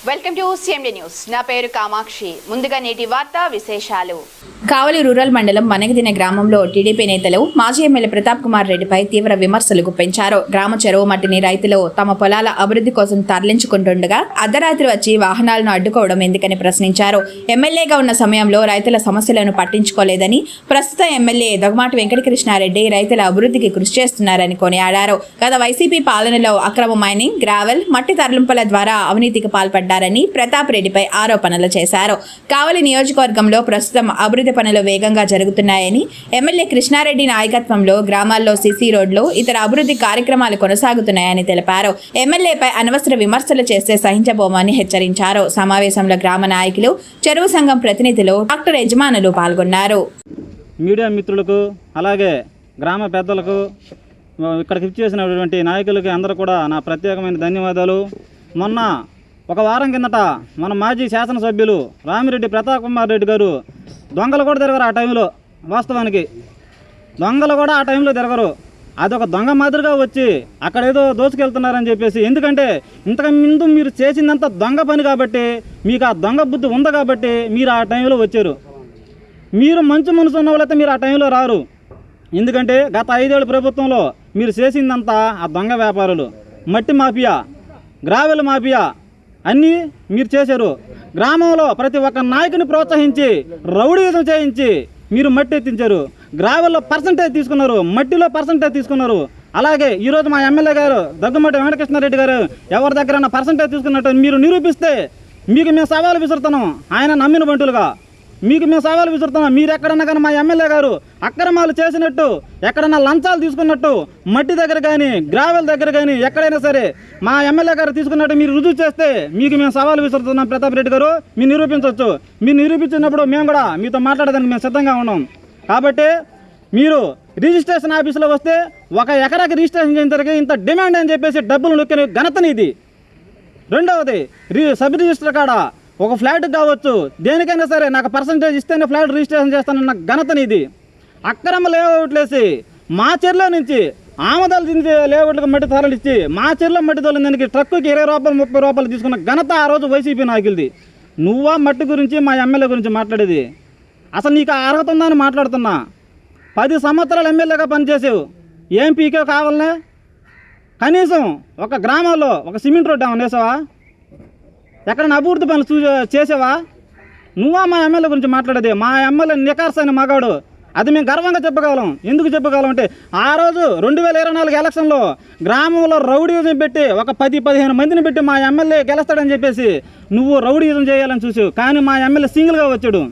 Welcome to CMD news. నా పేరు కామాక్షి. ముందుగా నేటి వార్తా విశేషాలు. కావలి రూరల్ మండలం మనగదిన గ్రామంలో టీడీపీ నేతలు మాజీ ఎమ్మెల్యే ప్రతాప్ కుమార్ రెడ్డిపై తీవ్ర విమర్శలు గుప్పించారు. గ్రామ చెరువు మట్టిని రైతులు తమ పొలాల అభివృద్ధి కోసం తరలించుకుంటుండగా అర్ధరాత్రి వచ్చి వాహనాలను అడ్డుకోవడం ఎందుకని ప్రశ్నించారు. ఎమ్మెల్యేగా ఉన్న సమయంలో రైతుల సమస్యలను పట్టించుకోలేదని, ప్రస్తుత ఎమ్మెల్యే దొగమాటి వెంకటకృష్ణారెడ్డి రైతుల అభివృద్ధికి కృషి చేస్తున్నారని కొనియాడారు. గత వైసీపీ పాలనలో అక్రమ మైనింగ్, గ్రావెల్, మట్టి తరలింపుల ద్వారా అవినీతికి పాల్పడ్డారని ప్రతాప్ రెడ్డిపై ఆరోపణలు చేశారు. కావలి నియోజకవర్గంలో ప్రస్తుతం అభివృద్ధి పనులు వేగంగా జరుగుతున్నాయని, ఎమ్మెల్యే కృష్ణారెడ్డి నాయకత్వంలో గ్రామాల్లో సీసీ రోడ్లు, ఇతర అభివృద్ధి కార్యక్రమాలు కొనసాగుతున్నాయని తెలిపారు. ఎమ్మెల్యేపై అనవసర విమర్శలు చేస్తే సహించబోమని హెచ్చరించారు. సమావేశంలో గ్రామ నాయకులు, చెరువు సంఘం ప్రతినిధులు, డాక్టర్ యజమానులు పాల్గొన్నారు. మీడియా మిత్రులకు, అలాగే గ్రామ పెద్దలకు, ఇక్కడికి ఇచ్చేసినటువంటి నాయకులకి అందరూ కూడా నా ప్రత్యేకమైన ధన్యవాదాలు. మొన్న ఒక వారం కిందట మన మాజీ శాసనసభ్యులు రామిరెడ్డి ప్రతాప్ కుమార్ రెడ్డి గారు దొంగలు కూడా తిరగరు. ఆ టైంలో వాస్తవానికి దొంగలు కూడా ఆ టైంలో తిరగరు. అదొక దొంగ మాదిరిగా వచ్చి అక్కడ ఏదో దోచుకెళ్తున్నారని చెప్పేసి, ఎందుకంటే ఇంతకు ముందు మీరు చేసిందంతా దొంగ పని కాబట్టి, మీకు ఆ దొంగ బుద్ధి ఉంది కాబట్టి మీరు ఆ టైంలో వచ్చారు. మీరు మంచి మనసు ఉన్న వాళ్ళైతే మీరు ఆ టైంలో రారు. ఎందుకంటే గత 5 ఏళ్ళ ప్రభుత్వంలో మీరు చేసిందంతా ఆ దొంగ వ్యాపారులు, మట్టి మాఫియా, గ్రావెల్ మాఫియా అన్నీ మీరు చేశారు. గ్రామంలో ప్రతి ఒక్క నాయకుని ప్రోత్సహించి రౌడీజం చేయించి మీరు మట్టి ఎత్తించారు. గ్రావెల్లో పర్సంటేజ్ తీసుకున్నారు, మట్టిలో పర్సంటేజ్ తీసుకున్నారు. అలాగే ఈరోజు మా ఎమ్మెల్యే గారు దగ్గుమాటి వెంకటకృష్ణారెడ్డి గారు ఎవరి దగ్గర పర్సంటేజ్ తీసుకున్నట్టు మీరు నిరూపిస్తే మీకు మేము సవాలు విసురుతున్నాం. ఆయన నమ్మిన బంటులుగా మీకు మేము సవాలు విసురుతున్నాం. మీరు ఎక్కడన్నా కానీ మా ఎమ్మెల్యే గారు అక్రమాలు చేసినట్టు, ఎక్కడన్నా లంచాలు తీసుకున్నట్టు, మట్టి దగ్గర కానీ గ్రావెల్ దగ్గర కానీ ఎక్కడైనా సరే మా ఎమ్మెల్యే గారు తీసుకున్నట్టు మీరు రుజువు చేస్తే మీకు మేము సవాలు విసురుతున్నాం. ప్రతాప్ రెడ్డి గారు మీరు నిరూపించవచ్చు. మీరు నిరూపించినప్పుడు మేము కూడా మీతో మాట్లాడడానికి మేము సిద్ధంగా ఉన్నాం. కాబట్టి మీరు రిజిస్ట్రేషన్ ఆఫీసులో వస్తే 1 ఎకరాకి రిజిస్ట్రేషన్ చేయించడానికి ఇంత డిమాండ్ అని చెప్పేసి డబ్బులు నొక్కిన ఘనతని ఇది. రెండవది సబ్ రిజిస్టర్ కాడ ఒక ఫ్లాట్కి కావచ్చు, దేనికైనా సరే నాకు పర్సంటేజ్ ఇస్తేనే ఫ్లాట్ రిజిస్ట్రేషన్ చేస్తానన్న ఘనతని ఇది. అక్రమ లేఅవుట్లేసి మా చెరులో నుంచి ఆమదాలు తింది లేఅవుట్లకు మట్టి తరలిచ్చి మా చెరులో మట్టి తోలిందానికి ట్రక్కుకి 20 రూపాయలు 30 రూపాయలు తీసుకున్న ఘనత ఆ రోజు వైసీపీ నాయకులది. నువ్వా మట్టి గురించి మా ఎమ్మెల్యే గురించి మాట్లాడేది? అసలు నీకు అర్హత ఉందని మాట్లాడుతున్నా. 10 సంవత్సరాలు ఎమ్మెల్యేగా పనిచేసావు, ఏం పీకే కావాలనే? కనీసం ఒక గ్రామాల్లో ఒక సిమెంట్ రోడ్డు ఏమన్నా వేసావా? ఎక్కడైనా అభివృద్ధి పనులు చేసావా? నువ్వా మా ఎమ్మెల్యే గురించి మాట్లాడేది? మా ఎమ్మెల్యే నికార్సైన మగాడు, అది మేము గర్వంగా చెప్పగలం. ఎందుకు చెప్పగలం అంటే ఆ రోజు 2024 ఎలక్షన్లో గ్రామంలో రౌడీజం పెట్టి ఒక 10-15 మందిని పెట్టి మా ఎమ్మెల్యే గెలుస్తాడని చెప్పేసి నువ్వు రౌడీజం చేయాలని చూసావు. కానీ మా ఎమ్మెల్యే సింగిల్గా వచ్చాడు.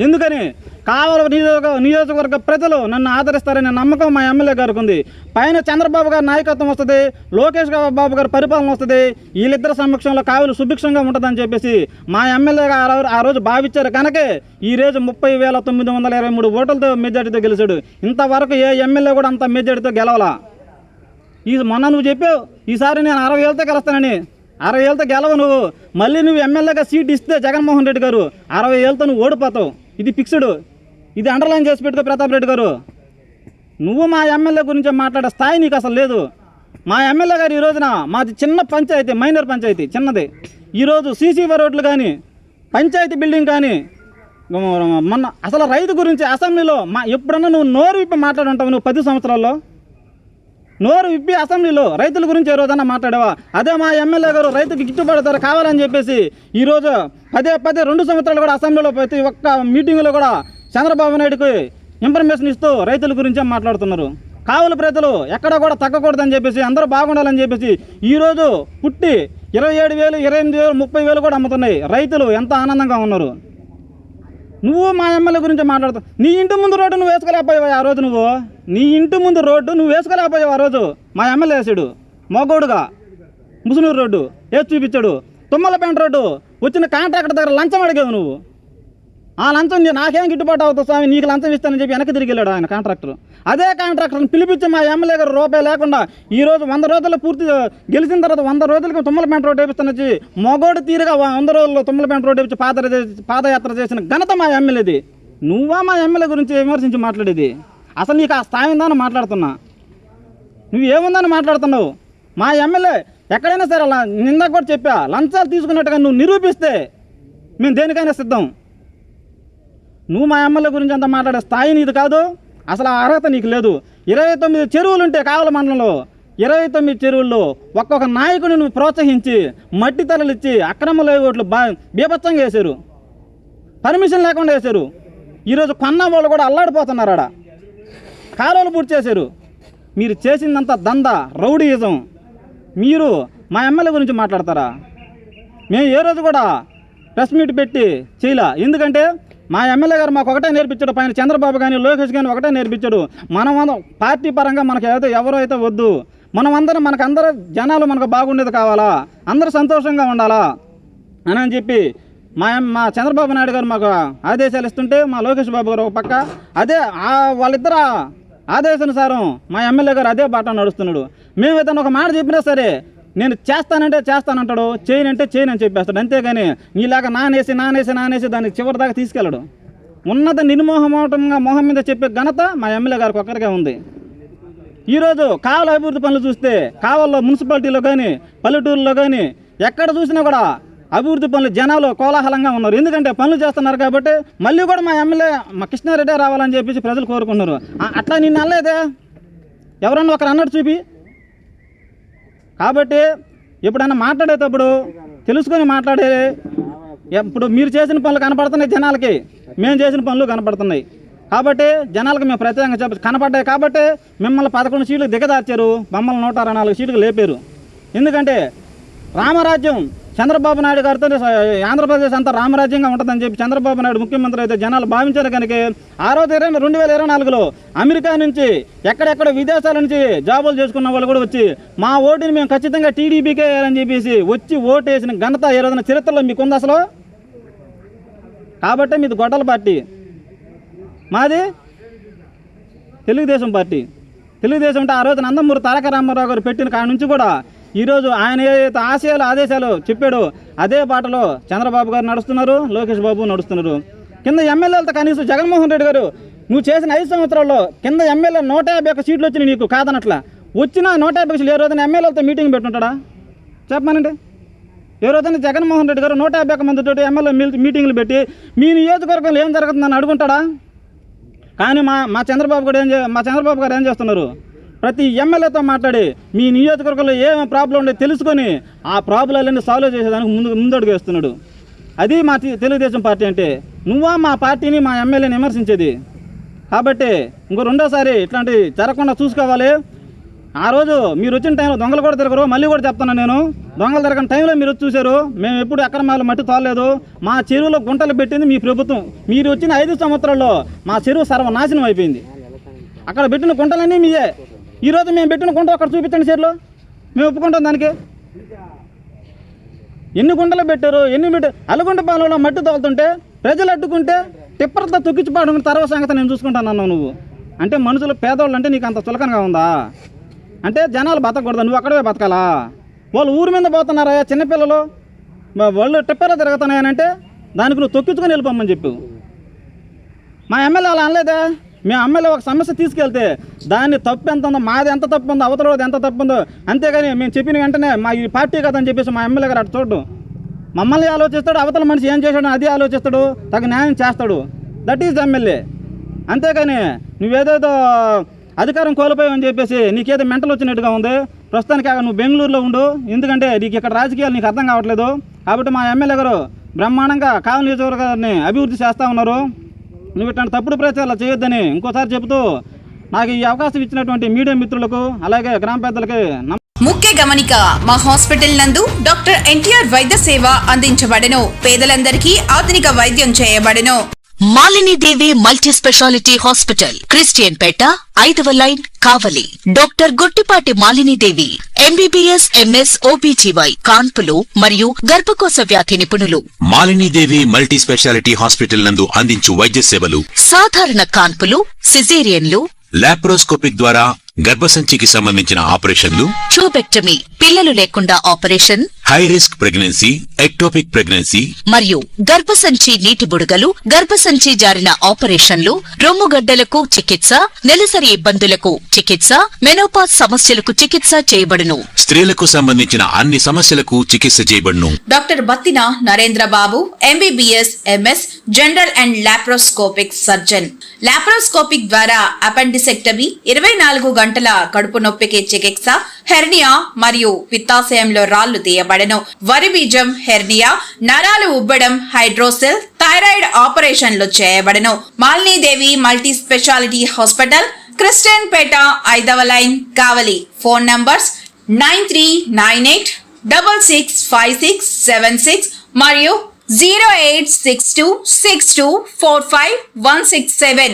ఎందుకని? కావలి నియోజకవర్గ ప్రజలు నన్ను ఆదరిస్తారనే నమ్మకం మా ఎమ్మెల్యే గారికి ఉంది. పైన చంద్రబాబు గారి నాయకత్వం వస్తుంది, లోకేష్ బాబు గారి పరిపాలన వస్తుంది, వీళ్ళిద్దరి సమక్షంలో కావలి సుభిక్షంగా ఉంటుందని చెప్పేసి మా ఎమ్మెల్యేగా ఆ రోజు భావించారు. కనుకే ఈరోజు 30,923 ఓట్లతో మెజార్టీతో గెలిచాడు. ఇంతవరకు ఏ ఎమ్మెల్యే కూడా అంత మెజార్టీతో గెలవాలా. మొన్న నువ్వు చెప్పావు ఈసారి నేను 60 ఏళ్ళతో గెలుస్తానని. 60 ఏళ్ళతో గెలవు నువ్వు. మళ్ళీ నువ్వు ఎమ్మెల్యేగా సీట్ ఇస్తే జగన్మోహన్ రెడ్డి గారు 60 ఏళ్ళతో నువ్వు ఓడిపోతావు. ఇది ఫిక్స్డ్. ఇది అండర్లైన్ చేసి పెట్టుకో ప్రతాప్ రెడ్డి గారు. నువ్వు మా ఎమ్మెల్యే గురించి మాట్లాడే స్థాయి నీకు అసలు లేదు. మా ఎమ్మెల్యే గారు ఈ రోజున మాది చిన్న పంచాయతీ, మైనర్ పంచాయతీ, చిన్నది. ఈరోజు సీసీ రోడ్లు కానీ, పంచాయతీ బిల్డింగ్ కానీ, మొన్న అసలు రైతు గురించి అసెంబ్లీలో ఎప్పుడన్నా నువ్వు నోరు విప్పి మాట్లాడుంటావు? నువ్వు 10 సంవత్సరాల్లో నోరు విప్పి అసెంబ్లీలో రైతుల గురించి ఏ రోజన్నా మాట్లాడావా? అదే మా ఎమ్మెల్యే గారు రైతుకి గిట్టుబాటు ధర కావాలని చెప్పేసి ఈరోజు పదే 2 సంవత్సరాలు కూడా అసెంబ్లీలో ప్రతి ఒక్క మీటింగ్లో కూడా చంద్రబాబు నాయుడుకి ఇన్ఫర్మేషన్ ఇస్తూ రైతుల గురించే మాట్లాడుతున్నారు. కావలి ప్రజలు ఎక్కడ కూడా తగ్గకూడదని చెప్పేసి, అందరూ బాగుండాలని చెప్పేసి ఈరోజు పుట్టి 27,000, 28,000, 30,000 కూడా అమ్ముతున్నాయి. రైతులు ఎంత ఆనందంగా ఉన్నారు. నువ్వు మా ఎమ్మెల్యే గురించి మాట్లాడుతావు. నీ ఇంటి ముందు రోడ్డు నువ్వు వేసుకోలేకపోయావు ఆ రోజు. నీ ఇంటి ముందు రోడ్డు నువ్వు వేసుకోలేకపోయావు ఆ రోజు. మా ఎమ్మెల్యే వేసాడు మోగోడుగా ముసునూరు రోడ్డు వేసి చూపించాడు. తుమ్మలపేంట రోడ్డు వచ్చిన కాంట్రాక్టర్ దగ్గర లంచం అడిగావు నువ్వు. ఆ లంచం నాకేం గిట్టుబాటు అవుతుంది స్వామి, నీకు లంచం ఇస్తానని చెప్పి వెనక్కి తిరిగి వెళ్ళాడు ఆయన కాంట్రాక్టర్. అదే కాంట్రాక్టర్ని పిలిపించి మా ఎమ్మెల్యే గారు రూపాయి లేకుండా ఈరోజు 100 రోజుల్లో పూర్తి గెలిచిన తర్వాత 100 రోజులకి తుమ్మలపేంట రోడ్డు వేపిస్తానొచ్చి మొగోడు తీరుగా 100 రోజుల్లో తుమ్మలపేంట రోడ్డు వేపించి పాదయాత్ర చేసిన ఘనత మా ఎమ్మెల్యేది. నువ్వా మా ఎమ్మెల్యే గురించి విమర్శించి మాట్లాడేది? అసలు నీకు ఆ స్థాయి ఉందని మాట్లాడుతున్నా. నువ్వు ఏముందని మాట్లాడుతున్నావు? మా ఎమ్మెల్యే ఎక్కడైనా సరే అలా నిందా కూడా చెప్పా, లంచాలు తీసుకున్నట్టుగా నువ్వు నిరూపిస్తే మేము దేనికైనా సిద్ధం. నువ్వు మా ఎమ్మెల్యే గురించి అంత మాట్లాడే స్థాయి నీది కాదు, అసలు ఆ అర్హత నీకు లేదు. 29 చెరువులు ఉంటే కావల మండలంలో 29 చెరువుల్లో ఒక్కొక్క నాయకుడిని నువ్వు ప్రోత్సహించి మట్టి తలలు ఇచ్చి అక్రమ లేఅవుట్లు బీభత్సంగా వేశారు, పర్మిషన్ లేకుండా వేశారు. ఈరోజు కొన్న వాళ్ళు కూడా అల్లాడిపోతున్నారు, ఆడ కాలువలు పూర్తి చేశారు. మీరు చేసిందంతా దందా, రౌడీయిజం. మీరు మా ఎమ్మెల్యే గురించి మాట్లాడతారా? మేము ఏ రోజు కూడా ప్రెస్ మీట్ పెట్టి చేయలే. ఎందుకంటే మా ఎమ్మెల్యే గారు మాకు ఒకటే నేర్పించాడు, పైన చంద్రబాబు కానీ లోకేష్ కానీ ఒకటే నేర్పించాడు. మనం పార్టీ పరంగా మనకు ఎవరో అయితే వద్దు, మనమందరం మనకందరూ జనాలు మనకు బాగుండేది కావాలా, అందరూ సంతోషంగా ఉండాలా అని చెప్పి మా చంద్రబాబు నాయుడు గారు మాకు ఆదేశాలు ఇస్తుంటే మా లోకేష్ బాబు గారు ఒక పక్క అదే వాళ్ళిద్దరు ఆదేశానుసారం మా ఎమ్మెల్యే గారు అదే బాట నడుస్తున్నాడు. మేము ఏదైనా ఒక మాట చెప్పినా సరే నేను చేస్తానంటే చేస్తానంటాడు, చేయనంటే చేయనని చెప్పేస్తాడు. అంతేగాని నీలాగా నానేసి దానికి చివరి దాకా తీసుకెళ్ళడు. ఉన్నత నిర్మోహమాటంగా మొహం మీద చెప్పే ఘనత మా ఎమ్మెల్యే గారికి ఒక్కరికే ఉంది. ఈరోజు కావల అభివృద్ధి పనులు చూస్తే కావల్లో మున్సిపాలిటీలో కానీ పల్లెటూరులో కానీ ఎక్కడ చూసినా కూడా అభివృద్ధి పనులు జనాలు కోలాహలంగా ఉన్నారు. ఎందుకంటే పనులు చేస్తున్నారు కాబట్టి మళ్ళీ కూడా మా ఎమ్మెల్యే మా కృష్ణారెడ్డి రావాలని చెప్పేసి ప్రజలు కోరుకున్నారు. అట్లా నిన్ను అనలేదే, ఎవరన్నా ఒకరు అన్నట్టు చూపి. కాబట్టి ఎప్పుడైనా మాట్లాడేటప్పుడు తెలుసుకొని మాట్లాడే. ఇప్పుడు మీరు చేసిన పనులు కనపడుతున్నాయి జనాలకి, మేము చేసిన పనులు కనపడుతున్నాయి. కాబట్టి జనాలకు మేము ప్రత్యేకంగా కనపడ్డాయి కాబట్టి మిమ్మల్ని 11 సీట్లు దిగదార్చారు, మమ్మల్ని 164 సీట్లు లేపారు. ఎందుకంటే రామరాజ్యం చంద్రబాబు నాయుడు గారితో ఆంధ్రప్రదేశ్ అంతా రామరాజ్యంగా ఉంటుందని చెప్పి చంద్రబాబు నాయుడు ముఖ్యమంత్రి అయితే జనాలు భావించారు. కనుక ఆ రోజు 2024లో అమెరికా నుంచి ఎక్కడెక్కడ విదేశాల నుంచి జాబులు చేసుకున్న వాళ్ళు కూడా వచ్చి మా ఓటుని మేము ఖచ్చితంగా టీడీపీకే వేయాలని చెప్పేసి వచ్చి ఓటు వేసిన ఘనత ఏ రోజున చరిత్రలో మీకుంది అసలు? కాబట్టి మీది గొడ్డల పార్టీ, మాది తెలుగుదేశం పార్టీ. తెలుగుదేశం అంటే ఆ రోజు నందమూరి తారక రామారావు గారు పెట్టిన కాడ నుంచి కూడా ఈరోజు ఆయన ఏదైతే ఆశయాలు ఆదేశాలు చెప్పాడో అదే బాటలో చంద్రబాబు గారు నడుస్తున్నారు, లోకేష్ బాబు నడుస్తున్నారు. కింద ఎమ్మెల్యేలతో కనీసం జగన్మోహన్ రెడ్డి గారు నువ్వు చేసిన 5 సంవత్సరాల్లో కింద ఎమ్మెల్యే 151 సీట్లు వచ్చినాయి నీకు, కాదనట్లా. వచ్చిన 151 సీట్లు ఏ రోజున ఎమ్మెల్యేలతో మీటింగ్ పెట్టుంటాడా చెప్పమానండి? ఏ రోజున జగన్మోహన్ రెడ్డి గారు 151 మందితో ఎమ్మెల్యే మీటింగ్లు పెట్టి మీ నియోజకవర్గంలో ఏం జరుగుతుందని అడుగుంటాడా? కానీ మా చంద్రబాబు గారు ఏం చేస్తున్నారు? ప్రతి ఎమ్మెల్యేతో మాట్లాడి మీ నియోజకవర్గంలో ఏం ప్రాబ్లం ఉండే తెలుసుకొని ఆ ప్రాబ్లాలన్నీ సాల్వ్ చేసేదానికి ముందడుగు వేస్తున్నాడు. అది మా తెలుగుదేశం పార్టీ అంటే. నువ్వా మా పార్టీని మా ఎమ్మెల్యేని విమర్శించేది? కాబట్టి ఇంకో రెండోసారి ఇట్లాంటివి జరగకుండా చూసుకోవాలి. ఆ రోజు మీరు వచ్చిన టైంలో దొంగలు కూడా తిరగరు. మళ్ళీ కూడా చెప్తున్నాను నేను, దొంగలు తిరగని టైంలో మీరు వచ్చి చూశారు. మేము ఎప్పుడు అక్రమాలు మట్టి తోలలేదు. మా చెరువులో గుంటలు పెట్టింది మీ ప్రభుత్వం. మీరు వచ్చిన 5 సంవత్సరాల్లో మా చెరువు సర్వనాశనం అయిపోయింది. అక్కడ పెట్టిన గుంటలన్నీ మీయే. ఈరోజు మేము పెట్టిన గుంట అక్కడ చూపించండి చెరువులో, మేము ఒప్పుకుంటాం దానికి. ఎన్ని గుంటలు పెట్టారు, అలగుంట పాలెంలో మట్టి తోలుతుంటే ప్రజలు అడ్డుకుంటే టిప్పర్తో తొక్కించిపోవడం తర్వాత సంగతి నేను చూసుకుంటాను అన్నావు నువ్వు. అంటే మనుషులు పేదవాళ్ళు అంటే నీకు అంత చులకనగా ఉందా? అంటే జనాలు బతకూడదా, నువ్వు అక్కడే బతకాలా? వాళ్ళు ఊరి మీద పోతున్నారా చిన్నపిల్లలు, వాళ్ళు టిప్పర్లో తిరుగుతున్నాయనంటే దానికి నువ్వు తొక్కించుకొని వెళ్ళిపోమని చెప్పు. మా ఎమ్మెల్యే అలా అనలేదా? మేము ఎమ్మెల్యే ఒక సమస్య తీసుకెళ్తే దాన్ని తప్పు ఎంత ఉందో, మాది ఎంత తప్పు ఉందో, అవతలది ఎంత తప్పు ఉందో, అంతేగాని మేము చెప్పిన వెంటనే మా ఈ పార్టీ కదని చెప్పేసి మా ఎమ్మెల్యే గారు అటు చూడు. మమ్మల్ని ఆలోచిస్తాడు, అవతల మనిషి ఏం చేశాడో అది ఆలోచిస్తాడు, తగు న్యాయం చేస్తాడు. That is MLA. అంతేగాని నువ్వేదేదో అధికారం కోల్పోయావని చెప్పేసి నీకేదో మెంటల్ వచ్చినట్టుగా ఉంది. ప్రస్తుతానికి నువ్వు బెంగళూరులో ఉండు, ఎందుకంటే నీకు ఇక్కడ రాజకీయాలు నీకు అర్థం కావట్లేదు. కాబట్టి మా ఎమ్మెల్యే గారు బ్రహ్మాండంగా కావలి నియోజకవర్గాన్ని అభివృద్ధి చేస్తూ ఉన్నారు. నువ్వు ఇట్లాంటి తప్పుడు ప్రచారాలు చేయొద్దని ఇంకోసారి చెబుతూ నాకు ఈ అవకాశం ఇచ్చినటువంటి మీడియా మిత్రులకు అలాగే గ్రామ పెద్దలకి ముఖ్య గమనిక, మా హాస్పిటల్ నందు డాక్టర్ ఎన్టీఆర్ వైద్య సేవ అందించబడెను. పేదలందరికీ ఆధునిక వైద్యం చేయబడెను. Malinidevi multi speciality hospital, Christian Peta, 5వ line, Kavali. Doctor Gottipati Malinidevi MBBS MS OBGY కాన్పులు మరియు గర్భకోశ వ్యాధి నిపుణులు. మాలినీదేవి మల్టీ స్పెషాలిటీ హాస్పిటల్ నందు అందించు వైద్య సేవలు: సాధారణ కాన్పులు, సిజేరియన్లు, లాప్రోస్కోపిక్ ద్వారా గర్భసంచికి సంబంధించిన ఆపరేషన్లు, ట్యూబెక్టమీ పిల్లలు లేకుండా operation, high risk pregnancy, ectopic pregnancy మరియు గర్భసంచి నీటి బుడగలు, గర్భసంచి జారిన ఆపరేషన్లు, రొమ్ముగడ్డలకు చికిత్స, నెలసరి ఇబ్బందులకు చికిత్స, మెనోపాజ్ సమస్యలకు చికిత్స చేయబడును. స్త్రీలకు సంబంధించిన అన్ని సమస్యలకు చికిత్స చేయబడును. Doctor Battina Narendra Babu MBBS MS general and laparoscopic surgeon. Laparoscopic ద్వారా అపెండిసెక్టమీ, 24 గంటల కడుపు నొప్పికి చికిత్స, హెర్నియా మరియు పిత్తాశయంలో రాళ్లు తీయబడను. వరి బీజం, హెర్నియా, నరాలు ఉబ్బడం, హైడ్రోసెల్, థైరాయిడ్ ఆపరేషన్లు చేయబడను. Malinidevi multi speciality hospital, Christian Peta, 5వ లైన్, కావలి. ఫోన్ నంబర్స్ 9398665676 మరియు 08626245167.